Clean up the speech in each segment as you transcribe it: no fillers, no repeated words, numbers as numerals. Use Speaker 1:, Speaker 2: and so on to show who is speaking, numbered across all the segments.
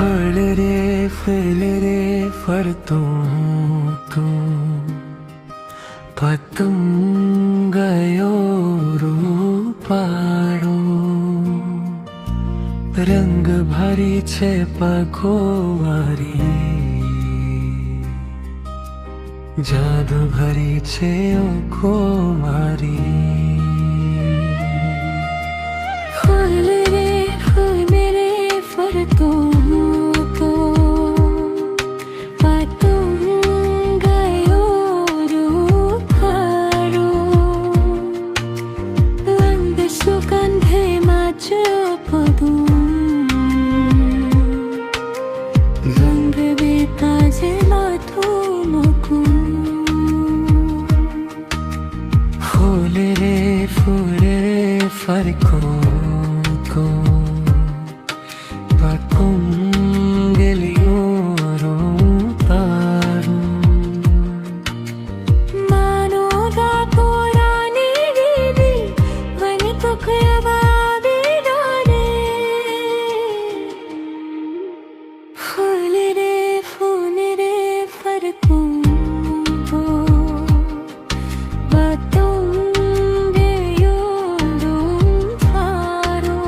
Speaker 1: फल रे फरतों तू पतंगयो रूपाड़ो रंग भरी छे पखोवारी जादू भरी छे ओखो मारी
Speaker 2: फूल रे फरतों तो पतंगयो रूपाड़ो रंग सुगंधे माचो पदुं रंग बेताजे माथुं मुकुं
Speaker 1: फूल रे फरकों को पतंगलियो रूपाड़ो
Speaker 2: मानो गातो रानी दीदी मन तो खयाबादी डाले फूल रे फरकों तो पतंगयो रूपाड़ो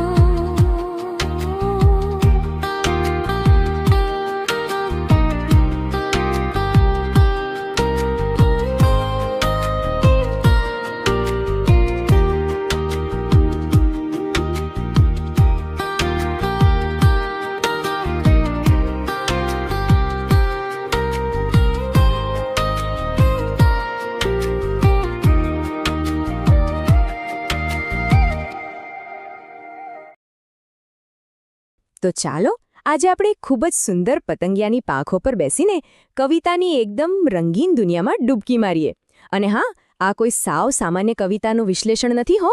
Speaker 3: તો ચાલો આજે આપણે ખૂબ જ સુંદર પતંગિયાની પાંખો પર બેસીને કવિતાની એકદમ રંગીન દુનિયામાં ડૂબકી મારીએ. અને હા, આ કોઈ સાવ સામાન્ય કવિતાનું વિશ્લેષણ નથી હો,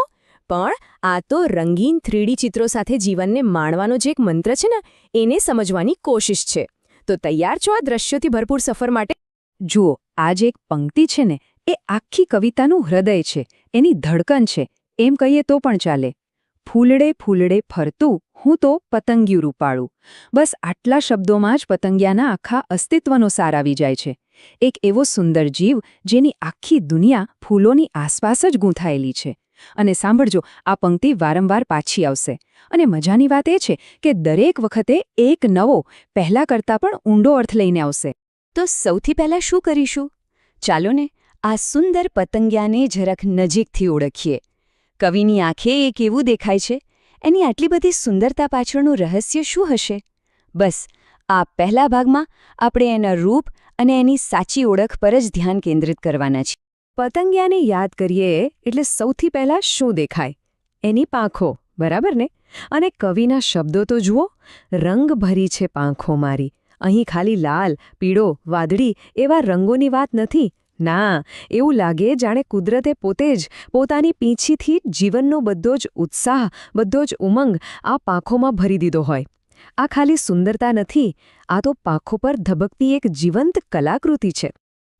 Speaker 3: પણ આ તો રંગીન 3D ચિત્રો સાથે જીવનને માણવાનો જે એક મંત્ર છે ને, એને સમજવાની કોશિશ છે. તો તૈયાર છો આ દ્રશ્યોથી ભરપૂર સફર માટે? જુઓ, આ જે એક પંક્તિ છે ને, એ આખી કવિતાનું હૃદય છે, એની ધડકન છે, એમ કહીએ તો પણ ચાલે. ફૂલડે ફરતું હું તો પતંગિયું રૂપાળું. બસ આટલા શબ્દોમાં જ પતંગિયાના આખા અસ્તિત્વનો સાર આવી જાય છે. એક એવો સુંદર જીવ જેની આખી દુનિયા ફૂલોની આસપાસ જ ગૂંથાયેલી છે. અને સાંભળજો, આ પંક્તિ વારંવાર પાછી આવશે. અને મજાની વાત એ છે કે દરેક વખતે એક નવો, પહેલા કરતાં પણ ઊંડો અર્થ લઈને આવશે. તો સૌથી પહેલાં શું કરીશું? ચાલો ને આ સુંદર પતંગિયાને જરાક નજીકથી ઓળખીએ. કવિની આંખે એ કેવું દેખાય છે? એની આટલી બધી સુંદરતા પાછળનું રહસ્ય શું હશે? બસ આ પહેલા ભાગમાં આપણે એના રૂપ અને એની સાચી ઓળખ પર જ ધ્યાન કેન્દ્રિત કરવાના છીએ. પતંગિયાને યાદ કરીએ એટલે સૌથી પહેલાં શું દેખાય? એની પાંખો, બરાબર ને? અને કવિના શબ્દો તો જુઓ, રંગ ભરી છે પાંખો મારી. અહીં ખાલી લાલ, પીળો, વાદળી એવા રંગોની વાત નથી. ના, એવું લાગે જાણે કુદરતે પોતે જ પોતાની પીંછીથી જીવનનો બધો જ ઉત્સાહ, બધો જ ઉમંગ આ પાંખોમાં ભરી દીધો હોય. આ ખાલી સુંદરતા નથી, આ તો પાંખો પર ધબકતી એક જીવંત કલાકૃતિ છે.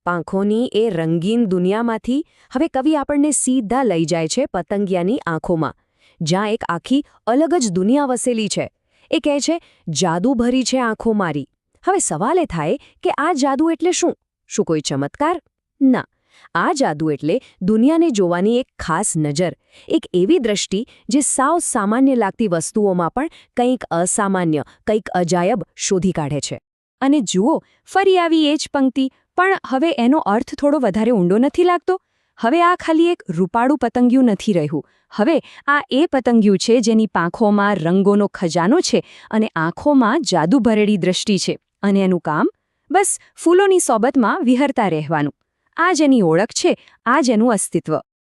Speaker 3: પાંખોની એ રંગીન દુનિયામાંથી હવે કવિ આપણને સીધા લઈ જાય છે પતંગિયાની આંખોમાં, જ્યાં એક આખી અલગ જ દુનિયા વસેલી છે. એ કહે છે, જાદુ ભરી છે આંખો મારી. હવે સવાલ એ થાય કે આ જાદુ એટલે શું? શું કોઈ ચમત્કાર? ના, આ જાદુ એટલે દુનિયાને જોવાની એક ખાસ નજર, એક એવી દ્રષ્ટિ જે સાવ સામાન્ય લાગતી વસ્તુઓમાં પણ કંઈક અસામાન્ય, કંઈક અજાયબ શોધી કાઢે છે. અને જુઓ, ફરી આવી એ જ પંક્તિ, પણ હવે એનો અર્થ થોડો વધારે ઊંડો નથી લાગતો? હવે આ ખાલી એક રૂપાળું પતંગિયું નથી રહ્યું. હવે આ એ પતંગિયું છે જેની પાંખોમાં રંગોનો ખજાનો છે અને આંખોમાં જાદુ ભરેલી દ્રષ્ટિ છે. અને એનું કામ? બસ ફૂલોની સોબતમાં વિહરતા રહેવાનું. આ જ એની ઓળખ છે, આ જ એનું અસ્તિત્વ.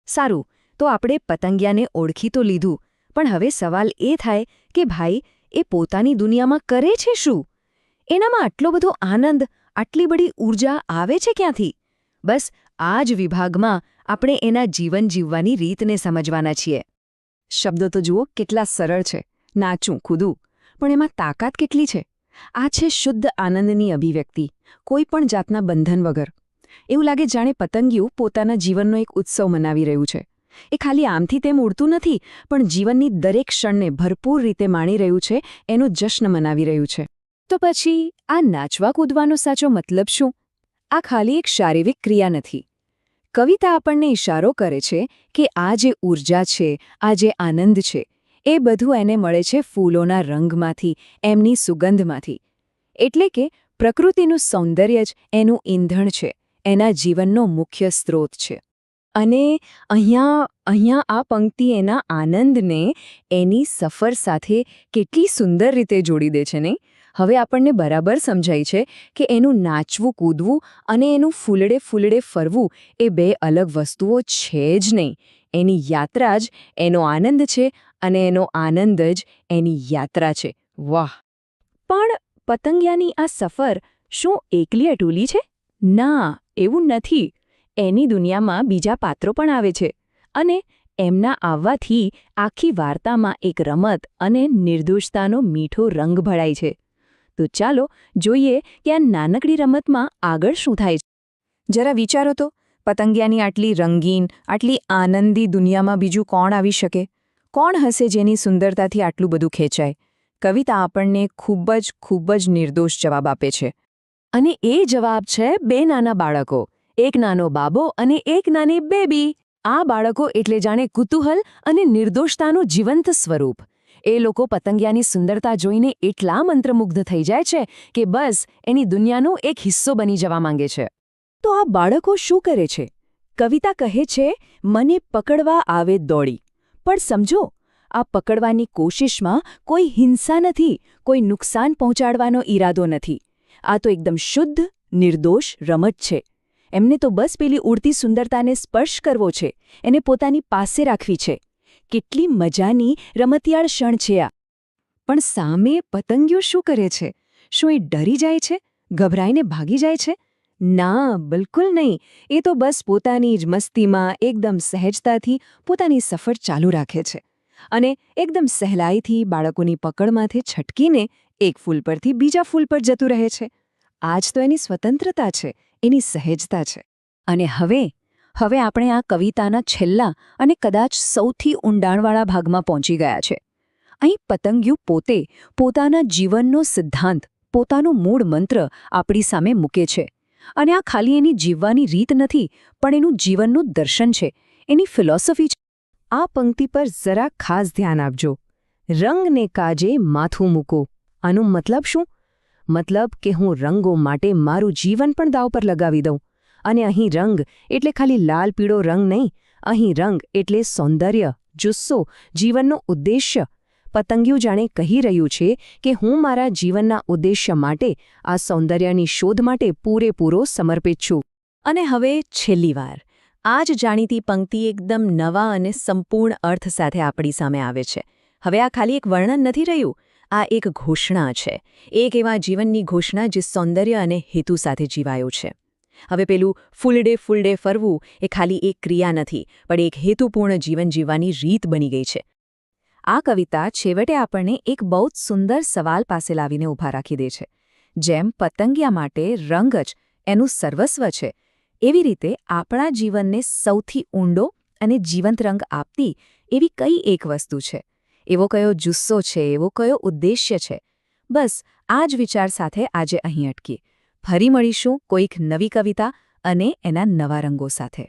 Speaker 3: સારું, તો આપણે પતંગિયાને ઓળખી તો લીધું, પણ હવે સવાલ એ થાય કે ભાઈ, એ પોતાની દુનિયામાં કરે છે શું? એનામાં આટલો બધો આનંદ, આટલી બધી ઊર્જા આવે છે ક્યાંથી? બસ આ જ વિભાગમાં આપણે એના જીવન જીવવાની રીતને સમજવાના છીએ. શબ્દો તો જુઓ કેટલા સરળ છે, નાચું, કૂદું, પણ એમાં તાકાત કેટલી છે? આ છે શુદ્ધ આનંદની અભિવ્યક્તિ, કોઈ પણ જાતના બંધન વગર. એવું લાગે જાણે પતંગિયું પોતાના જીવનનો એક ઉત્સવ મનાવી રહ્યું છે. એ ખાલી આમથી તેમ ઉડતું નથી, પણ જીવનની દરેક ક્ષણને ભરપૂર રીતે માણી રહ્યું છે, એનો જશ્ન મનાવી રહ્યું છે. તો પછી આ નાચવા કૂદવાનો સાચો મતલબ શું? આ ખાલી એક શારીરિક ક્રિયા નથી. કવિતા આપણને ઇશારો કરે છે કે આ જે ઊર્જા છે, આ જે આનંદ છે, એ બધું એને મળે છે ફૂલોના રંગમાંથી, એમની સુગંધમાંથી. એટલે કે પ્રકૃતિનું સૌંદર્ય જ એનું ઈંધણ છે, એના જીવનનો મુખ્ય સ્ત્રોત છે. અને અહીંયા આ પંક્તિ એના આનંદને એની સફર સાથે કેટલી સુંદર રીતે જોડી દે છે નહીં? હવે આપણને બરાબર સમજાય છે કે એનું નાચવું કૂદવું અને એનું ફૂલડે ફૂલડે ફરવું એ બે અલગ વસ્તુઓ છે જ નહીં. એની યાત્રા જ એનો આનંદ છે અને એનો આનંદ જ એની યાત્રા છે. વાહ! પણ પતંગિયાની આ સફર શું એકલી અટૂલી છે? ના, એવું નથી. એની દુનિયામાં બીજા પાત્રો પણ આવે છે અને એમના આવવાથી આખી વાર્તામાં એક રમત અને નિર્દોષતાનો મીઠો રંગ ભળાય છે. તો ચાલો જોઈએ કે આ નાનકડી રમતમાં આગળ શું થાય છે. જરા વિચારો તો, પતંગિયાની આટલી રંગીન, આટલી આનંદી દુનિયામાં બીજું કોણ આવી શકે? કોણ હશે જેની સુંદરતાથી આટલું બધું ખેંચાય? કવિતા આપણને ખૂબ જ નિર્દોષ જવાબ આપે છે. અને એ જવાબ છે બે નાના બાળકો, એક નાનો બાબો અને એક નાની બેબી. આ બાળકો એટલે જાણે કુતૂહલ અને નિર્દોષતાનું જીવંત સ્વરૂપ. એ લોકો પતંગિયાની સુંદરતા જોઈને એટલા મંત્રમુગ્ધ થઈ જાય છે કે બસ એની દુનિયાનો એક હિસ્સો બની જવા માંગે છે. તો આ બાળકો શું કરે છે? કવિતા કહે છે, મને પકડવા આવે દોડી. પણ સમજો, આ પકડવાની કોશિશમાં કોઈ હિંસા નથી, કોઈ નુકસાન પહોંચાડવાનો ઈરાદો નથી. આ તો એકદમ શુદ્ધ, નિર્દોષ રમત છે. એમને તો બસ પેલી ઉડતી સુંદરતાને સ્પર્શ કરવો છે, એને પોતાની પાસે રાખવી છે. કેટલી મજાની રમતિયાળ ક્ષણ છે આ. પણ સામે પતંગિયો શું કરે છે? શું એ ડરી જાય છે? ગભરાઈને ભાગી જાય છે? ના, બિલકુલ નહીં. એ તો બસ પોતાની જ મસ્તીમાં એકદમ સહેજતાથી પોતાની સફર ચાલુ રાખે છે. અને એકદમ સહેલાઈથી બાળકોની પકડમાંથી છટકીને એક ફૂલ પરથી બીજા ફૂલ પર જતું રહે છે. આ જ તો એની સ્વતંત્રતા છે, એની સહેજતા છે. અને હવે આપણે આ કવિતાના છેલ્લા અને કદાચ સૌથી ઊંડાણવાળા ભાગમાં પહોંચી ગયા છે. અહીં પતંગિયું પોતે પોતાના જીવનનો સિદ્ધાંત, પોતાનો મૂળ મંત્ર આપણી સામે મૂકે છે. અને આ ખાલી એની જીવવાની રીત નથી, પણ એનું જીવનનું દર્શન છે, એની ફિલોસોફી છે. આ પંક્તિ પર જરા ખાસ ધ્યાન આપજો. રંગને કાજે માથું મૂકો. આનું મતલબ શું? મતલબ કે હું રંગો માટે મારું જીવન પણ દાવ પર લગાવી દઉં. અને અહીં રંગ એટલે ખાલી લાલ પીળો રંગ નહીં. અહીં રંગ એટલે સૌંદર્ય, જુસ્સો, જીવનનો ઉદ્દેશ્ય. પતંગિયું જાણે કહી રહ્યું છે કે હું મારા જીવનના ઉદ્દેશ્ય માટે, આ સૌંદર્યની શોધ માટે પૂરેપૂરો સમર્પિત છું. અને હવે છેલ્લી વાર આ જ જાણીતી પંક્તિ એકદમ નવા અને સંપૂર્ણ અર્થ સાથે આપણી સામે આવે છે. હવે આ ખાલી એક વર્ણન નથી રહ્યું, આ એક ઘોષણા છે. એક એવા જીવનની ઘોષણા જે સૌંદર્ય અને હેતુ સાથે જીવાયું છે. હવે પેલું ફૂલડે ફરવું એ ખાલી એક ક્રિયા નથી, પણ એક હેતુપૂર્ણ જીવન જીવવાની રીત બની ગઈ છે. આ કવિતા છેવટે આપણને એક બહુ જ સુંદર સવાલ પાસે લાવીને ઊભા રાખી દે છે. જેમ પતંગિયા માટે રંગ જ એનું સર્વસ્વ છે, એવી રીતે આપણા જીવનને સૌથી ઊંડો અને જીવંત રંગ આપતી એવી કઈ એક વસ્તુ છે? એવો કયો જુસ્સો છે? એવો કયો ઉદ્દેશ્ય છે? બસ આ જ વિચાર સાથે આજે અહીં અટકીએ. ફરી મળીશું કોઈક નવી કવિતા અને એના નવા રંગો સાથે.